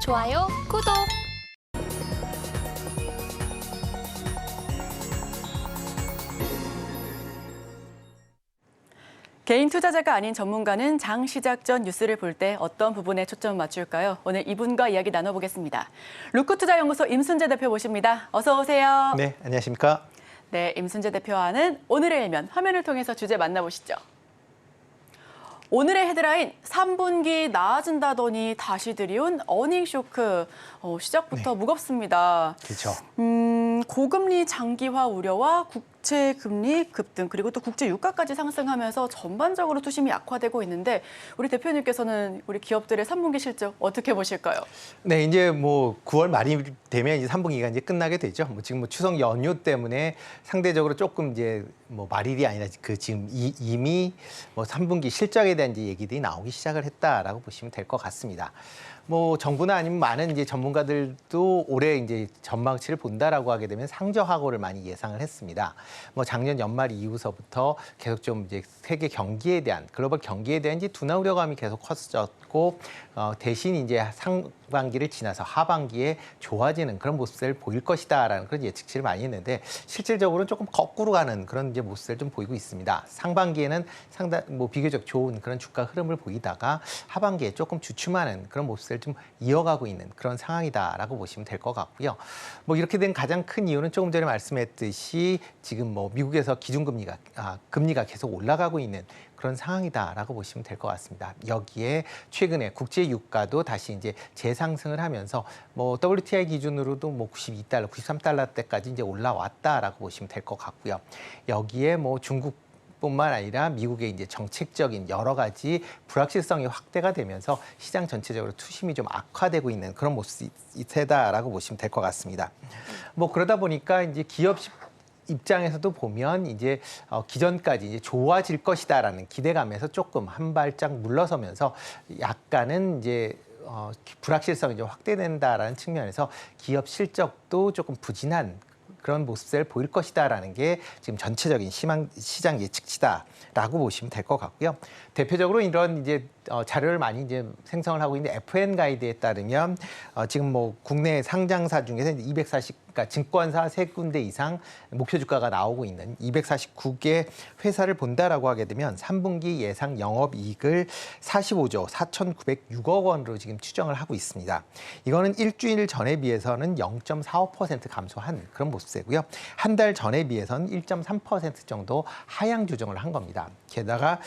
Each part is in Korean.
좋아요, 구독. 개인 투자자가 아닌 전문가는 장 시작 전 뉴스를 볼 때 어떤 부분에 초점을 맞출까요? 오늘 이분과 이야기 나눠보겠습니다. 루크투자연구소 임순재 대표 모십니다. 어서 오세요. 네, 안녕하십니까? 네, 임순재 대표와 하는 오늘의 일면 화면을 통해서 주제 만나보시죠. 오늘의 헤드라인, 3분기 나아진다더니 다시 들이온 어닝 쇼크. 시작부터 무겁습니다. 그렇죠. 고금리 장기화 우려와 국채 금리 급등 그리고 또 국제 유가까지 상승하면서 전반적으로 투심이 약화되고 있는데 우리 대표님께서는 우리 기업들의 3분기 실적 어떻게 보실까요? 네, 이제 뭐 9월 말이 되면 이제 3분기가 이제 끝나게 되죠. 뭐 지금 뭐 추석 연휴 때문에 상대적으로 조금 이제 뭐 말일이 아니라 지금 이미 뭐 3분기 실적에 대한 이제 얘기들이 나오기 시작을 했다라고 보시면 될 것 같습니다. 뭐 정부나 아니면 많은 이제 전문가들도 올해 이제 전망치를 본다라고 하게 되면 상저하고를 많이 예상을 했습니다. 뭐 작년 연말 이후서부터 계속 좀 이제 세계 경기에 대한 글로벌 경기에 대한 이제 둔화 우려감이 계속 커졌고 대신 이제 상반기를 지나서 하반기에 좋아지는 그런 모습을 보일 것이다라는 그런 예측치를 많이 했는데 실질적으로는 조금 거꾸로 가는 그런 이제 모습을 좀 보이고 있습니다. 상반기에는 상당 뭐 비교적 좋은 그런 주가 흐름을 보이다가 하반기에 조금 주춤하는 그런 모습을 좀 이어가고 있는 그런 상황이다라고 보시면 될 것 같고요. 뭐 이렇게 된 가장 큰 이유는 조금 전에 말씀했듯이 지금 뭐 미국에서 금리가 계속 올라가고 있는 그런 상황이다라고 보시면 될 것 같습니다. 여기에 최근에 국제 유가도 다시 이제 재상승을 하면서 뭐 WTI 기준으로도 뭐 92달러, 93달러대까지 이제 올라왔다라고 보시면 될 것 같고요. 여기에 뭐 뿐만 아니라 미국의 이제 정책적인 여러 가지 불확실성이 확대가 되면서 시장 전체적으로 투심이 좀 악화되고 있는 그런 모습이다라고 보시면 될 것 같습니다. 뭐 그러다 보니까 이제 기업 입장에서도 보면 이제 기존까지 이제 좋아질 것이다라는 기대감에서 조금 한 발짝 물러서면서 약간은 이제 불확실성이 좀 확대된다라는 측면에서 기업 실적도 조금 부진한 그런 모습을 보일 것이다라는 게 지금 전체적인 시장 예측치다라고 보시면 될 것 같고요. 대표적으로 이런 이제 자료를 많이 이제 생성을 하고 있는 FN 가이드에 따르면 지금 뭐 국내 상장사 중에서 240, 그러니까 증권사 3군데 이상 목표 주가가 나오고 있는 249개 회사를 본다라고 하게 되면 3분기 예상 영업이익을 45조 4,906억 원으로 지금 추정을 하고 있습니다. 이거는 일주일 전에 비해서는 0.45% 감소한 그런 모습이고요. 한 달 전에 비해서는 1.3% 정도 하향 조정을 한 겁니다. 게다가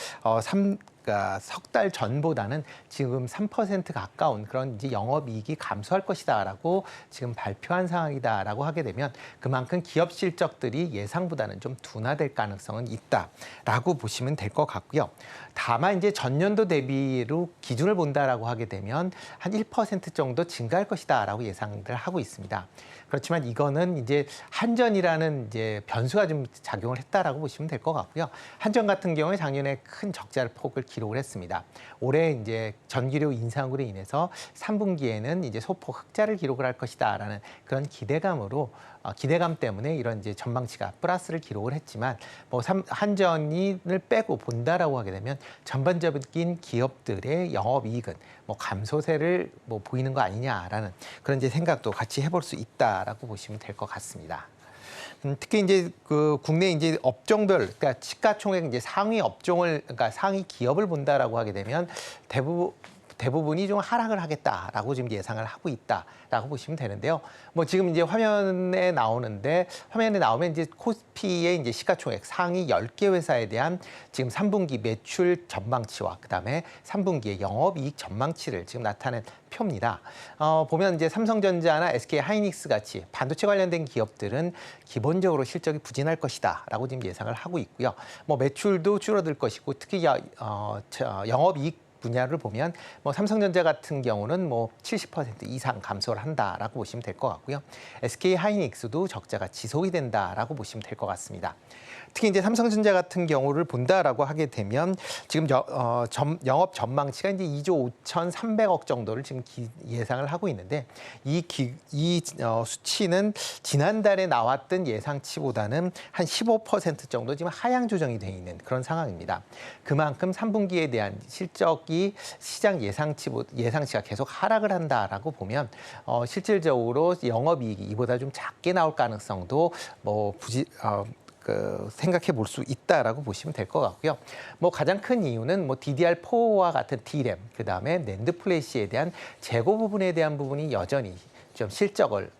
그러니까 석 달 전보다는 지금 3% 가까운 그런 이제 영업이익이 감소할 것이다라고 지금 발표한 상황이다라고 하게 되면 그만큼 기업 실적들이 예상보다는 좀 둔화될 가능성은 있다라고 보시면 될 것 같고요. 다만 이제 전년도 대비로 기준을 본다라고 하게 되면 한 1% 정도 증가할 것이다라고 예상들 하고 있습니다. 그렇지만 이거는 이제 한전이라는 이제 변수가 좀 작용을 했다라고 보시면 될 것 같고요. 한전 같은 경우에 작년에 큰 적자 폭을 기록을 했습니다. 올해 이제 전기료 인상으로 인해서 3분기에는 이제 소폭 흑자를 기록을 할 것이다라는 그런 기대감 때문에 이런 이제 전망치가 플러스를 기록을 했지만 뭐 한전을 빼고 본다라고 하게 되면 전반적인 기업들의 영업이익은 뭐 감소세를 뭐 보이는 거 아니냐라는 그런 이제 생각도 같이 해볼 수 있다라고 보시면 될 것 같습니다. 특히 이제 그 국내 이제 업종별, 그러니까 시가총액 이제 그러니까 상위 기업을 본다라고 하게 되면 대부분이 좀 하락을 하겠다라고 지금 예상을 하고 있다라고 보시면 되는데요. 뭐 지금 이제 화면에 나오면 이제 코스피의 이제 시가총액 상위 10개 회사에 대한 지금 3분기 매출 전망치와 그다음에 3분기의 영업이익 전망치를 지금 나타낸 표입니다. 보면 이제 삼성전자나 SK 하이닉스 같이 반도체 관련된 기업들은 기본적으로 실적이 부진할 것이다라고 지금 예상을 하고 있고요. 뭐 매출도 줄어들 것이고 특히 영업이익 분야를 보면 뭐 삼성전자 같은 경우는 뭐 70% 이상 감소를 한다라고 보시면 될 것 같고요. SK 하이닉스도 적자가 지속이 된다라고 보시면 될 것 같습니다. 특히 이제 삼성전자 같은 경우를 본다라고 하게 되면 지금 영업 전망치가 이제 2조 5,300억 정도를 지금 예상을 하고 있는데 이 수치는 지난달에 나왔던 예상치보다는 한 15% 정도 지금 하향 조정이 돼 있는 그런 상황입니다. 그만큼 3분기에 대한 실적 실적이 시장 예상치가 계속 하락을 한다라고 보면 실질적으로 영업이익이 이보다 좀 작게 나올 가능성도 생각해 볼 수 있다라고 보시면 될 것 같고요. 가장 큰 이유는 DDR4와 같은 D램, 그다음에 낸드 플래시에 대한 재고 부분에 대한 부분이 여전히 좀 실적을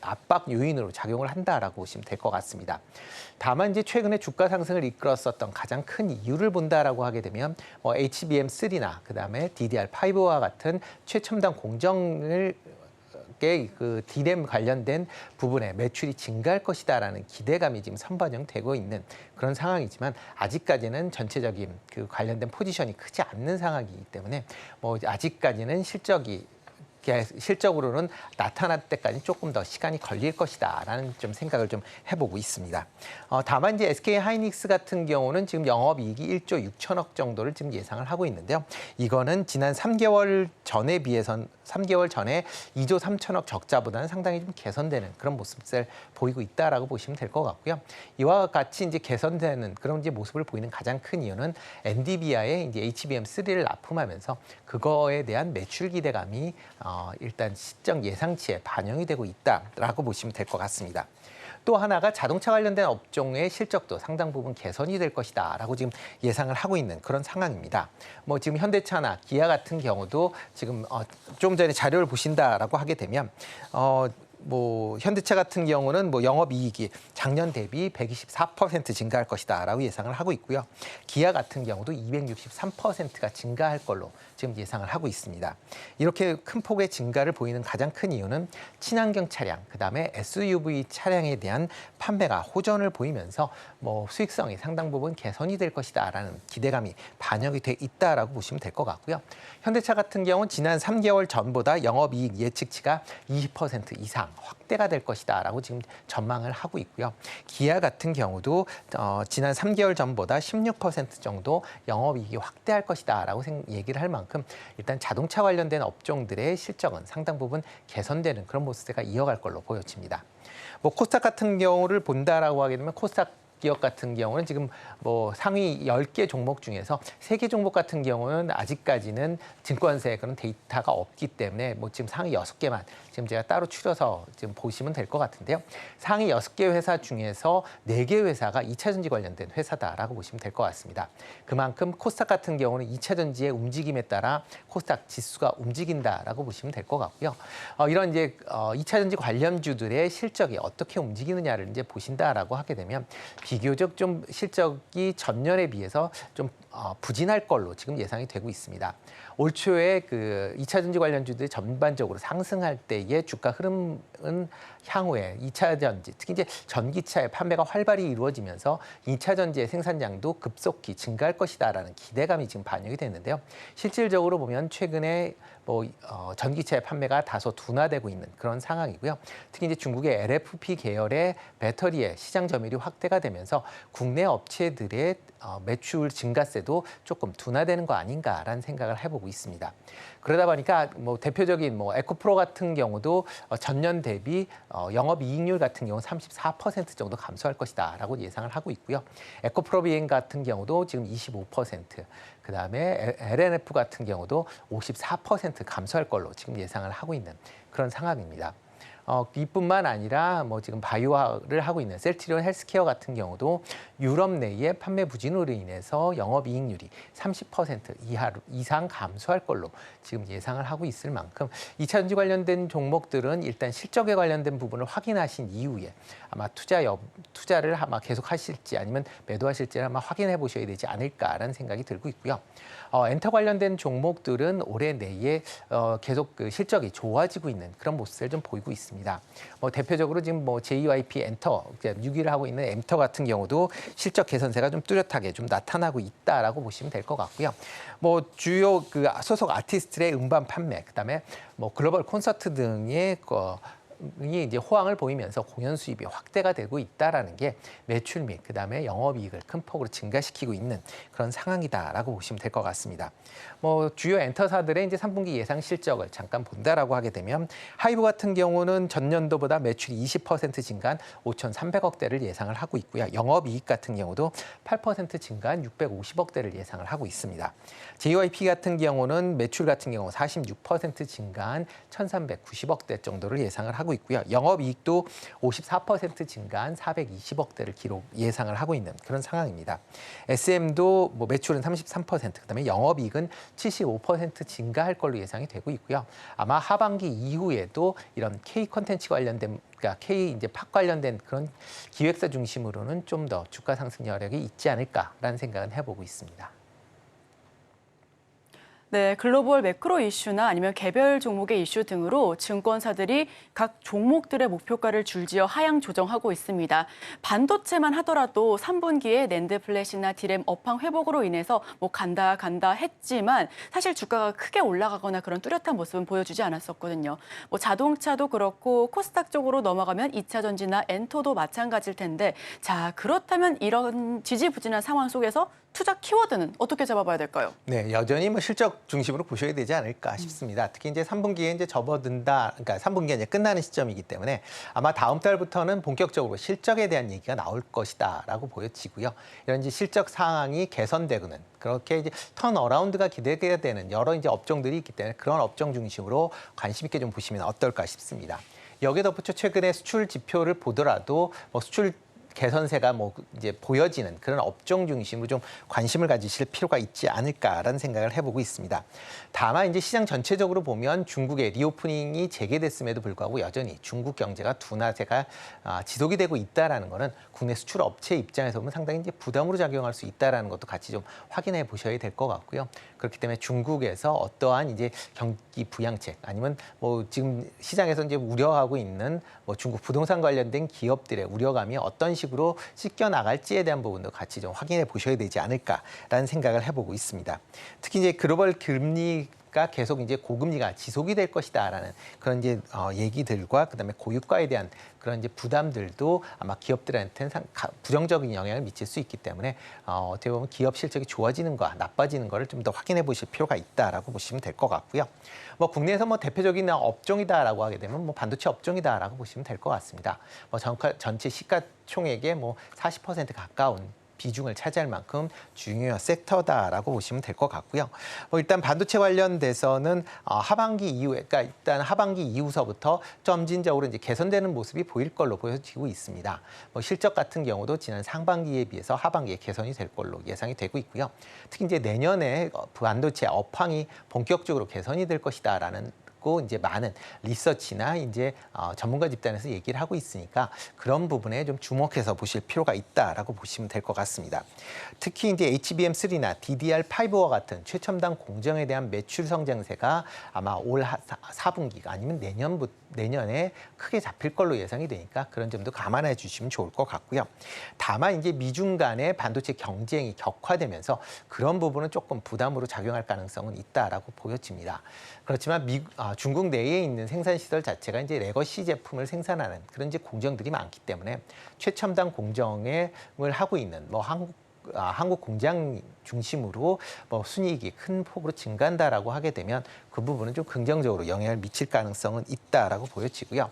압박 요인으로 작용을 한다라고 보시면 될 것 같습니다. 다만 이제 최근에 주가 상승을 이끌었었던 가장 큰 이유를 본다라고 하게 되면 HBM3나 그다음에 DDR5와 같은 최첨단 공정을 그 D램 관련된 부분에 매출이 증가할 것이다라는 기대감이 지금 선반영되고 있는 그런 상황이지만 아직까지는 전체적인 그 관련된 포지션이 크지 않는 상황이기 때문에 아직까지는 실적으로는 나타날 때까지 조금 더 시간이 걸릴 것이다라는 좀 생각을 좀 해보고 있습니다. 다만 이제 SK 하이닉스 같은 경우는 지금 영업이익이 1조 6천억 정도를 지금 예상을 하고 있는데요. 이거는 지난 3개월 전에 2조 3천억 적자보다는 상당히 좀 개선되는 그런 모습을 보이고 있다라고 보시면 될 것 같고요. 이와 같이 이제 개선되는 그런 이제 모습을 보이는 가장 큰 이유는 엔비디아의 이제 HBM3를 납품하면서 그거에 대한 매출 기대감이 일단 시장 예상치에 반영이 되고 있다라고 보시면 될 것 같습니다. 또 하나가 자동차 관련된 업종의 실적도 상당 부분 개선이 될 것이다라고 지금 예상을 하고 있는 그런 상황입니다. 지금 현대차나 기아 같은 경우도 지금 좀 전에 자료를 보신다라고 하게 되면 현대차 같은 경우는 영업이익이 작년 대비 124% 증가할 것이다라고 예상을 하고 있고요. 기아 같은 경우도 263%가 증가할 걸로 지금 예상을 하고 있습니다. 이렇게 큰 폭의 증가를 보이는 가장 큰 이유는 친환경 차량, 그다음에 SUV 차량에 대한 판매가 호전을 보이면서 수익성이 상당 부분 개선이 될 것이다라는 기대감이 반영이 돼 있다라고 보시면 될 것 같고요. 현대차 같은 경우는 지난 3개월 전보다 영업이익 예측치가 20% 이상 확대가 될 것이다라고 지금 전망을 하고 있고요. 기아 같은 경우도 지난 3개월 전보다 16% 정도 영업이익이 확대할 것이다라고 얘기를 할 만큼 일단 자동차 관련된 업종들의 실적은 상당 부분 개선되는 그런 모습세가 이어갈 걸로 보여집니다. 코스닥 같은 경우를 본다라고 하게 되면 코스닥 기업 같은 경우는 지금 상위 10개 종목 중에서 3개 종목 같은 경우는 아직까지는 증권사의 그런 데이터가 없기 때문에 지금 상위 6개만 지금 제가 따로 추려서 지금 보시면 될 것 같은데요. 상위 6개 회사 중에서 4개 회사가 2차 전지 관련된 회사다라고 보시면 될 것 같습니다. 그만큼 코스닥 같은 경우는 2차 전지의 움직임에 따라 코스닥 지수가 움직인다라고 보시면 될 것 같고요. 이런 이제 2차 전지 관련주들의 실적이 어떻게 움직이느냐를 이제 보신다라고 하게 되면 비교적 좀 실적이 전년에 비해서 좀 부진할 걸로 지금 예상이 되고 있습니다. 올 초에 그 2차 전지 관련주들이 전반적으로 상승할 때의 주가 흐름은 향후에 2차 전지, 특히 이제 전기차의 판매가 활발히 이루어지면서 2차 전지의 생산량도 급속히 증가할 것이다라는 기대감이 지금 반영이 됐는데요. 실질적으로 보면 최근에 전기차의 판매가 다소 둔화되고 있는 그런 상황이고요. 특히 이제 중국의 LFP 계열의 배터리의 시장 점유율이 확대가 되면서 국내 업체들의 매출 증가세도 조금 둔화되는 거 아닌가라는 생각을 해보고 있습니다. 그러다 보니까 대표적인 에코프로 같은 경우도 전년 대비 영업이익률 같은 경우 34% 정도 감소할 것이다라고 예상을 하고 있고요. 에코프로 비행 같은 경우도 지금 25%, 그다음에 LNF 같은 경우도 54% 감소할 걸로 지금 예상을 하고 있는 그런 상황입니다. 이뿐만 아니라 지금 바이오를 하고 있는 셀트리온 헬스케어 같은 경우도 유럽 내의 판매 부진으로 인해서 영업이익률이 30% 이상 감소할 걸로 지금 예상을 하고 있을 만큼 2차 전지 관련된 종목들은 일단 실적에 관련된 부분을 확인하신 이후에 아마 투자를 아마 계속 하실지 아니면 매도하실지를 아마 확인해 보셔야 되지 않을까라는 생각이 들고 있고요. 엔터 관련된 종목들은 올해 내에 계속 그 실적이 좋아지고 있는 그런 모습을 좀 보이고 있습니다. 대표적으로 지금 JYP 엔터 6위를 하고 있는 엔터 같은 경우도 실적 개선세가 좀 뚜렷하게 좀 나타나고 있다라고 보시면 될 것 같고요. 주요 그 소속 아티스트의 음반 판매, 그다음에 글로벌 콘서트 등의 이제 호황을 보이면서 공연 수입이 확대가 되고 있다라는 게 매출 및 그다음에 영업이익을 큰 폭으로 증가시키고 있는 그런 상황이다라고 보시면 될 것 같습니다. 뭐 주요 엔터사들의 이제 3분기 예상 실적을 잠깐 본다라고 하게 되면 하이브 같은 경우는 전년도보다 매출이 20% 증가한 5,300억대를 예상을 하고 있고요. 영업이익 같은 경우도 8% 증가한 650억대를 예상을 하고 있습니다. JYP 같은 경우는 매출 같은 경우 46% 증가한 1,390억대 정도를 예상을 하고 있고요. 영업이익도 54% 증가한 420억대를 예상을 하고 있는 그런 상황입니다. SM도 뭐 매출은 33%, 그다음에 영업이익은 75% 증가할 걸로 예상이 되고 있고요. 아마 하반기 이후에도 이런 K 콘텐츠 관련된 그러니까 K 이제 팝 관련된 그런 기획사 중심으로는 좀 더 주가 상승 여력이 있지 않을까라는 생각은 해보고 있습니다. 네, 글로벌 매크로 이슈나 아니면 개별 종목의 이슈 등으로 증권사들이 각 종목들의 목표가를 줄지어 하향 조정하고 있습니다. 반도체만 하더라도 3분기에 낸드 플래시나 디램 업황 회복으로 인해서 뭐 간다 했지만 사실 주가가 크게 올라가거나 그런 뚜렷한 모습은 보여주지 않았었거든요. 뭐 자동차도 그렇고 코스닥 쪽으로 넘어가면 2차 전지나 엔터도 마찬가지일 텐데 자, 그렇다면 이런 지지부진한 상황 속에서 투자 키워드는 어떻게 잡아봐야 될까요? 네, 여전히 뭐 실적 중심으로 보셔야 되지 않을까 싶습니다. 특히 이제 3분기에 이제 접어든다, 그러니까 3분기가 이제 끝나는 시점이기 때문에 아마 다음 달부터는 본격적으로 실적에 대한 얘기가 나올 것이다라고 보여지고요. 이런 이제 실적 상황이 개선되고는 그렇게 이제 턴어라운드가 기대가 되는 여러 이제 업종들이 있기 때문에 그런 업종 중심으로 관심 있게 좀 보시면 어떨까 싶습니다. 여기에 덧붙여 최근에 수출 지표를 보더라도 뭐 수출 개선세가 뭐 이제 보여지는 그런 업종 중심으로 좀 관심을 가지실 필요가 있지 않을까라는 생각을 해보고 있습니다. 다만 이제 시장 전체적으로 보면 중국의 리오프닝이 재개됐음에도 불구하고 여전히 중국 경제가 둔화세가 지속이 되고 있다라는 거는 국내 수출 업체 입장에서 보면 상당히 이제 부담으로 작용할 수 있다라는 것도 같이 좀 확인해 보셔야 될 것 같고요. 그렇기 때문에 중국에서 어떠한 이제 경기 부양책 아니면 뭐 지금 시장에서 이제 우려하고 있는 뭐 중국 부동산 관련된 기업들의 우려감이 어떤 식으로 씻겨 나갈지에 대한 부분도 같이 좀 확인해 보셔야 되지 않을까라는 생각을 해보고 있습니다. 특히 이제 글로벌 금리가 계속 이제 고금리가 지속이 될 것이다라는 그런 이제 얘기들과 그다음에 고유가에 대한 그런 이제 부담들도 아마 기업들한테는 부정적인 영향을 미칠 수 있기 때문에 어떻게 보면 기업 실적이 좋아지는 거와 나빠지는 거를 좀 더 확인해 보실 필요가 있다라고 보시면 될 것 같고요. 뭐 국내에서 뭐 대표적인 업종이다라고 하게 되면 뭐 반도체 업종이다라고 보시면 될 것 같습니다. 뭐 전체 시가총액의 뭐 40% 가까운 비중을 차지할 만큼 중요한 섹터다라고 보시면 될 것 같고요. 뭐 일단 반도체 관련돼서는 하반기 이후에, 그러니까 일단 하반기 이후서부터 점진적으로 이제 개선되는 모습이 보일 걸로 보여지고 있습니다. 뭐 실적 같은 경우도 지난 상반기에 비해서 하반기에 개선이 될 걸로 예상이 되고 있고요. 특히 이제 내년에 반도체 업황이 본격적으로 개선이 될 것이다라는 이제 많은 리서치나 이제 전문가 집단에서 얘기를 하고 있으니까 그런 부분에 좀 주목해서 보실 필요가 있다라고 보시면 될 것 같습니다. 특히 이제 HBM3나 DDR5와 같은 최첨단 공정에 대한 매출 성장세가 아마 올 4분기가 아니면 내년에 크게 잡힐 걸로 예상이 되니까 그런 점도 감안해 주시면 좋을 것 같고요. 다만 이제 미중 간의 반도체 경쟁이 격화되면서 그런 부분은 조금 부담으로 작용할 가능성은 있다라고 보여집니다. 그렇지만 중국 내에 있는 생산 시설 자체가 이제 레거시 제품을 생산하는 그런 이제 공정들이 많기 때문에 최첨단 공정을 하고 있는 뭐 한국 공장 중심으로 뭐 순이익이 큰 폭으로 증가한다라고 하게 되면 그 부분은 좀 긍정적으로 영향을 미칠 가능성은 있다라고 보여지고요.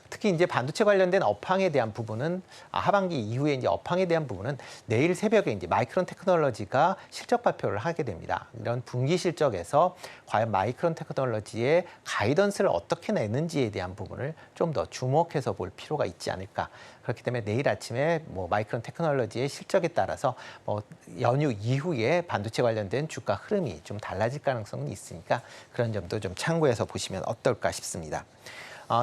특히 이제 반도체 관련된 업황에 대한 부분은 하반기 이후에 이제 업황에 대한 부분은 내일 새벽에 이제 마이크론 테크놀로지가 실적 발표를 하게 됩니다. 이런 분기 실적에서 과연 마이크론 테크놀로지의 가이던스를 어떻게 내는지에 대한 부분을 좀 더 주목해서 볼 필요가 있지 않을까. 그렇기 때문에 내일 아침에 뭐 마이크론 테크놀로지의 실적에 따라서 뭐 연휴 이후에 반도체 관련된 주가 흐름이 좀 달라질 가능성은 있으니까 그런 점도 좀 참고해서 보시면 어떨까 싶습니다.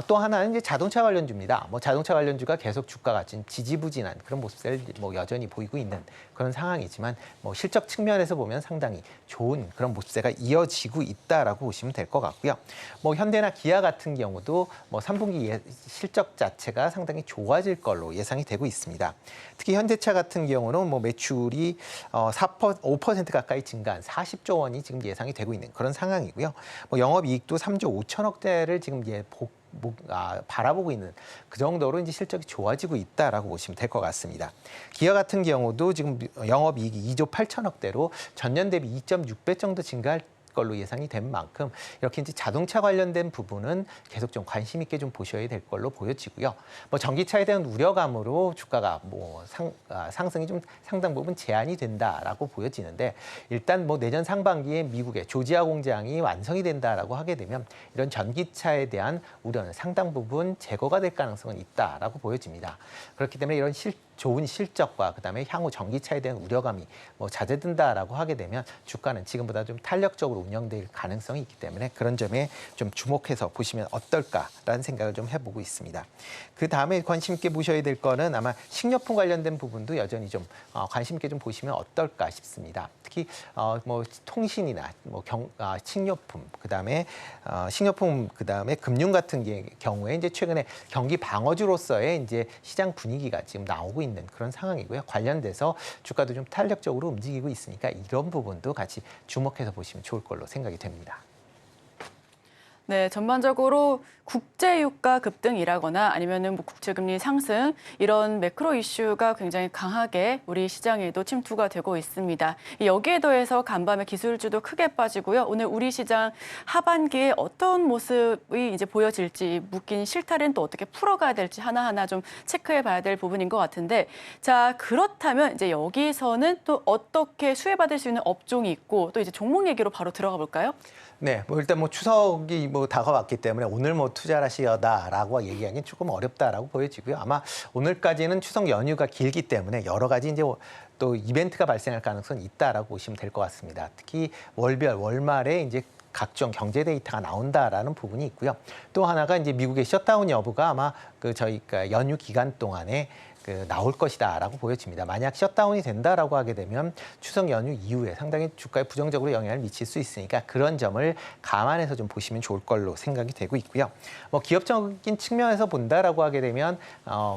또 하나는 이제 자동차 관련주입니다. 뭐 자동차 관련주가 계속 주가가 지금 지지부진한 그런 모습을 뭐 여전히 보이고 있는 그런 상황이지만 뭐 실적 측면에서 보면 상당히 좋은 그런 모습세가 이어지고 있다라고 보시면 될 것 같고요. 뭐 현대나 기아 같은 경우도 뭐 3분기 실적 자체가 상당히 좋아질 걸로 예상이 되고 있습니다. 특히 현대차 같은 경우는 뭐 매출이 5% 가까이 증가한 40조 원이 지금 예상이 되고 있는 그런 상황이고요. 뭐 영업이익도 3조 5천억대를 지금 바라보고 있는 그 정도로 이제 실적이 좋아지고 있다라고 보시면 될 것 같습니다. 기아 같은 경우도 지금 영업이익이 2조 8천억대로 전년 대비 2.6배 정도 증가할 걸로 예상이 된 만큼 이렇게 이제 자동차 관련된 부분은 계속 좀 관심 있게 좀 보셔야 될 걸로 보여지고요. 뭐 전기차에 대한 우려감으로 주가가 상승이 좀 상당 부분 제한이 된다라고 보여지는데 일단 뭐 내년 상반기에 미국의 조지아 공장이 완성이 된다라고 하게 되면 이런 전기차에 대한 우려는 상당 부분 제거가 될 가능성은 있다라고 보여집니다. 그렇기 때문에 이런 좋은 실적과 그다음에 향후 전기차에 대한 우려감이 자제된다라고 하게 되면 주가는 지금보다 좀 탄력적으로 운영될 가능성이 있기 때문에 그런 점에 좀 주목해서 보시면 어떨까라는 생각을 좀 해보고 있습니다. 그 다음에 관심 있게 보셔야 될 거는 아마 식료품 관련된 부분도 여전히 좀 관심 있게 좀 보시면 어떨까 싶습니다. 특히 뭐 통신이나 식료품 그다음에 식료품 그다음에 금융 같은 경우에 이제 최근에 경기 방어주로서의 이제 시장 분위기가 지금 나오고 있는 그런 상황이고요. 관련돼서 주가도 좀 탄력적으로 움직이고 있으니까 이런 부분도 같이 주목해서 보시면 좋을 걸로 생각이 됩니다. 네, 전반적으로 국제 유가 급등이라거나 아니면은 뭐 국채금리 상승 이런 매크로 이슈가 굉장히 강하게 우리 시장에도 침투가 되고 있습니다. 여기에 더해서 간밤에 기술주도 크게 빠지고요. 오늘 우리 시장 하반기에 어떤 모습이 이제 보여질지 묶인 실타래는 또 어떻게 풀어가야 될지 하나하나 좀 체크해 봐야 될 부분인 것 같은데 자, 그렇다면 이제 여기서는 또 어떻게 수혜받을 수 있는 업종이 있고 또 이제 종목 얘기로 바로 들어가 볼까요? 네, 뭐 일단 뭐 추석이 다가왔기 때문에 오늘 투자를 하시다라고 얘기하기는 조금 어렵다라고 보여지고요. 아마 오늘까지는 추석 연휴가 길기 때문에 여러 가지 이제 또 이벤트가 발생할 가능성이 있다라고 보시면 될 것 같습니다. 특히 월말에 이제 각종 경제 데이터가 나온다라는 부분이 있고요. 또 하나가 이제 미국의 셧다운 여부가 아마 저희가 연휴 기간 동안에 나올 것이다라고 보여집니다. 만약 셧다운이 된다라고 하게 되면 추석 연휴 이후에 상당히 주가에 부정적으로 영향을 미칠 수 있으니까 그런 점을 감안해서 좀 보시면 좋을 걸로 생각이 되고 있고요. 뭐 기업적인 측면에서 본다라고 하게 되면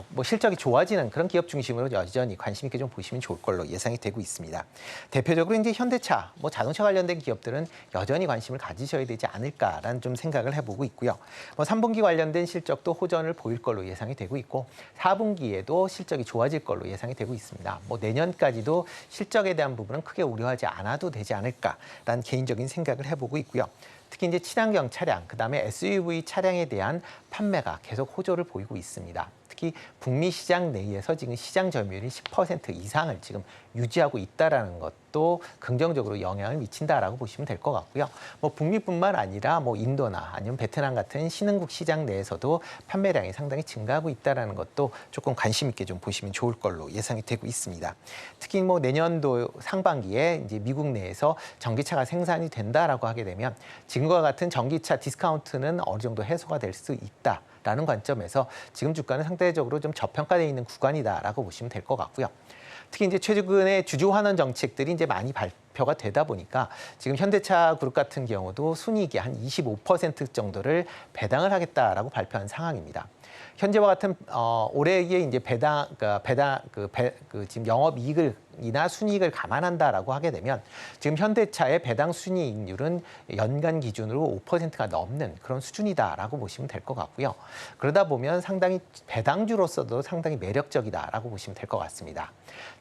뭐 실적이 좋아지는 그런 기업 중심으로 여전히 관심 있게 좀 보시면 좋을 걸로 예상이 되고 있습니다. 대표적으로 이제 현대차, 뭐 자동차 관련된 기업들은 여전히 관심을 가지셔야 되지 않을까라는 좀 생각을 해보고 있고요. 뭐 3분기 관련된 실적도 호전을 보일 걸로 예상이 되고 있고 4분기에도 실적이 좋아질 걸로 예상이 되고 있습니다. 뭐 내년까지도 실적에 대한 부분은 크게 우려하지 않아도 되지 않을까라는 개인적인 생각을 해보고 있고요. 특히 이제 친환경 차량, 그다음에 SUV 차량에 대한 판매가 계속 호조를 보이고 있습니다. 특히 북미 시장 내에서 지금 시장 점유율이 10% 이상을 지금 유지하고 있다라는 것도 긍정적으로 영향을 미친다라고 보시면 될 것 같고요. 뭐 북미뿐만 아니라 뭐 인도나 아니면 베트남 같은 신흥국 시장 내에서도 판매량이 상당히 증가하고 있다라는 것도 조금 관심 있게 좀 보시면 좋을 걸로 예상이 되고 있습니다. 특히 뭐 내년도 상반기에 이제 미국 내에서 전기차가 생산이 된다라고 하게 되면 지금과 같은 전기차 디스카운트는 어느 정도 해소가 될 수 있다. 라는 관점에서 지금 주가는 상대적으로 좀 저평가되어 있는 구간이다라고 보시면 될 것 같고요. 특히 이제 최근에 주주 환원 정책들이 이제 많이 발표가 되다 보니까 지금 현대차 그룹 같은 경우도 순이익이 한 25% 정도를 배당을 하겠다라고 발표한 상황입니다. 현재와 같은 올해의 이제 지금 영업이익이나 순이익을 감안한다라고 하게 되면 지금 현대차의 배당 순이익률은 연간 기준으로 5%가 넘는 그런 수준이다라고 보시면 될 것 같고요. 그러다 보면 상당히 배당주로서도 상당히 매력적이다라고 보시면 될 것 같습니다.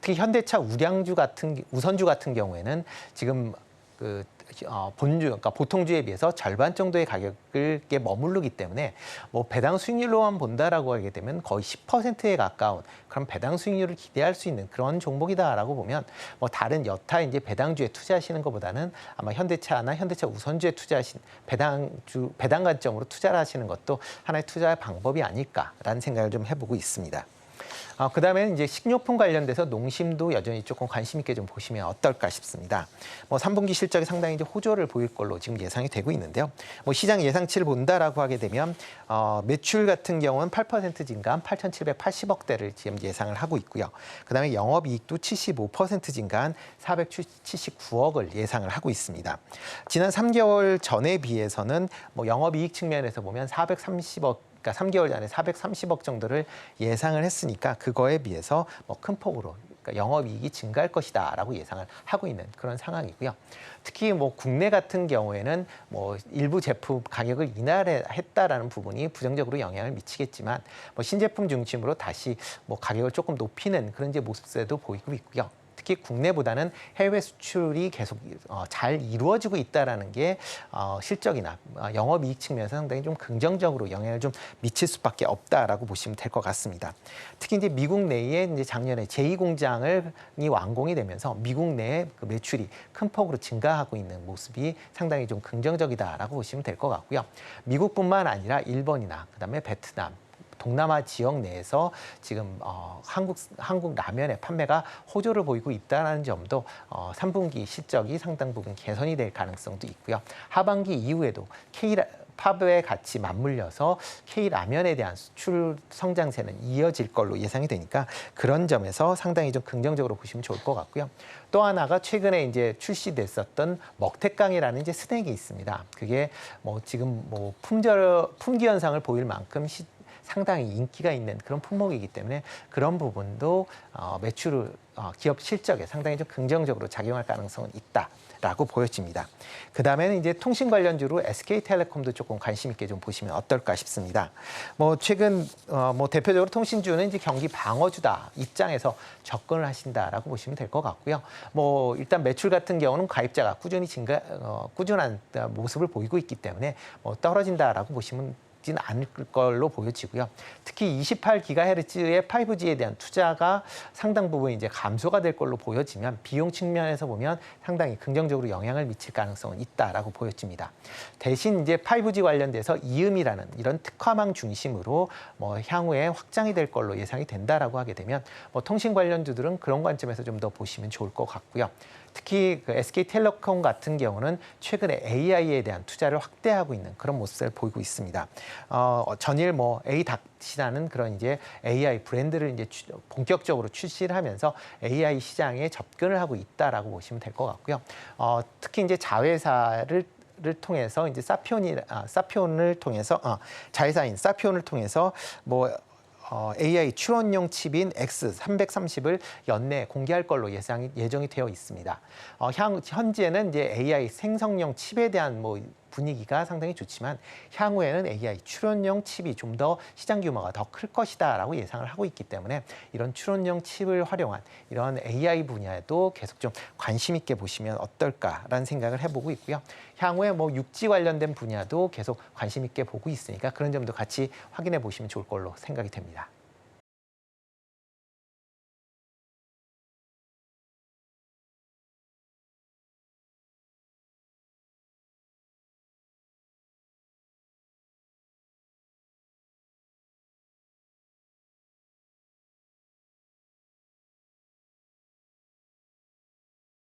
특히 현대차 우선주 같은 경우에는 지금 그러니까 보통주에 비해서 절반 정도의 가격을 머무르기 때문에 뭐 배당 수익률로만 본다라고 하게 되면 거의 10%에 가까운 그런 배당 수익률을 기대할 수 있는 그런 종목이다라고 보면 뭐 다른 여타 이제 배당주에 투자하시는 것보다는 아마 현대차나 현대차 우선주에 투자하신 배당 관점으로 투자를 하시는 것도 하나의 투자의 방법이 아닐까라는 생각을 좀 해보고 있습니다. 그다음에는 이제 식료품 관련돼서 농심도 여전히 조금 관심 있게 좀 보시면 어떨까 싶습니다. 뭐 3분기 실적이 상당히 이제 호조를 보일 걸로 지금 예상이 되고 있는데요. 뭐 시장 예상치를 본다라고 하게 되면 매출 같은 경우는 8% 증가한 8,780억대를 지금 예상을 하고 있고요. 그다음에 영업이익도 75% 증가한 479억을 예상을 하고 있습니다. 지난 3개월 전에 비해서는 뭐 영업이익 측면에서 보면 430억 그러니까 3개월 전에 430억 정도를 예상을 했으니까 그거에 비해서 뭐 큰 폭으로 그러니까 그러니까 영업이익이 증가할 것이다라고 예상을 하고 있는 그런 상황이고요. 특히 뭐 국내 같은 경우에는 뭐 일부 제품 가격을 인하했다라는 부분이 부정적으로 영향을 미치겠지만 뭐 신제품 중심으로 다시 뭐 가격을 조금 높이는 그런 이제 모습세도 보이고 있고요. 특히 국내보다는 해외 수출이 계속 잘 이루어지고 있다라는 게 실적이나 영업이익 측면에서 상당히 좀 긍정적으로 영향을 좀 미칠 수밖에 없다라고 보시면 될 것 같습니다. 특히 이제 미국 내에 이제 작년에 제2공장이 완공이 되면서 미국 내에 그 매출이 큰 폭으로 증가하고 있는 모습이 상당히 좀 긍정적이다라고 보시면 될 것 같고요. 미국뿐만 아니라 일본이나 그다음에 베트남, 동남아 지역 내에서 지금 한국 라면의 판매가 호조를 보이고 있다는 점도 3분기 실적이 상당 부분 개선이 될 가능성도 있고요. 하반기 이후에도 팝에 같이 맞물려서 K라면에 대한 수출 성장세는 이어질 걸로 예상이 되니까 그런 점에서 상당히 좀 긍정적으로 보시면 좋을 것 같고요. 또 하나가 최근에 이제 출시됐었던 먹태깡이라는 이제 스낵이 있습니다. 그게 뭐 지금 뭐 품귀 현상을 보일 만큼 상당히 인기가 있는 그런 품목이기 때문에 그런 부분도 매출 기업 실적에 상당히 좀 긍정적으로 작용할 가능성은 있다라고 보여집니다. 그 다음에는 이제 통신 관련주로 SK텔레콤도 조금 관심 있게 좀 보시면 어떨까 싶습니다. 뭐 최근 뭐 대표적으로 통신주는 이제 경기 방어주다 입장에서 접근을 하신다라고 보시면 될 것 같고요. 뭐 일단 매출 같은 경우는 가입자가 꾸준히 꾸준한 모습을 보이고 있기 때문에 뭐 떨어진다라고 보시면 지는 않을 걸로 보여지고요. 특히 28GHz의 5G에 대한 투자가 상당 부분 이제 감소가 될 걸로 보여지면 비용 측면에서 보면 상당히 긍정적으로 영향을 미칠 가능성은 있다라고 보여집니다. 대신 이제 5G 관련돼서 이음이라는 이런 특화망 중심으로 뭐 향후에 확장이 될 걸로 예상이 된다라고 하게 되면 뭐 통신 관련주들은 그런 관점에서 좀 더 보시면 좋을 것 같고요. 특히 그 SK텔레콤 같은 경우는 최근에 AI에 대한 투자를 확대하고 있는 그런 모습을 보이고 있습니다. 전일 뭐 A닥이라는 그런 이제 AI 브랜드를 이제 본격적으로 출시를 하면서 AI 시장에 접근을 하고 있다라고 보시면 될 것 같고요. 특히 이제 자회사를 통해서 이제 사피온을 통해서 자회사인 사피온을 통해서 뭐 AI 추론용 칩인 X330을 연내 공개할 걸로 예정이 되어 있습니다. 현재는 이제 AI 생성용 칩에 대한 뭐 분위기가 상당히 좋지만 향후에는 AI 추론용 칩이 좀 더 시장 규모가 더 클 것이다라고 예상을 하고 있기 때문에 이런 추론용 칩을 활용한 이런 AI 분야에도 계속 좀 관심 있게 보시면 어떨까라는 생각을 해보고 있고요. 향후에 뭐 6G 관련된 분야도 계속 관심 있게 보고 있으니까 그런 점도 같이 확인해 보시면 좋을 걸로 생각이 됩니다.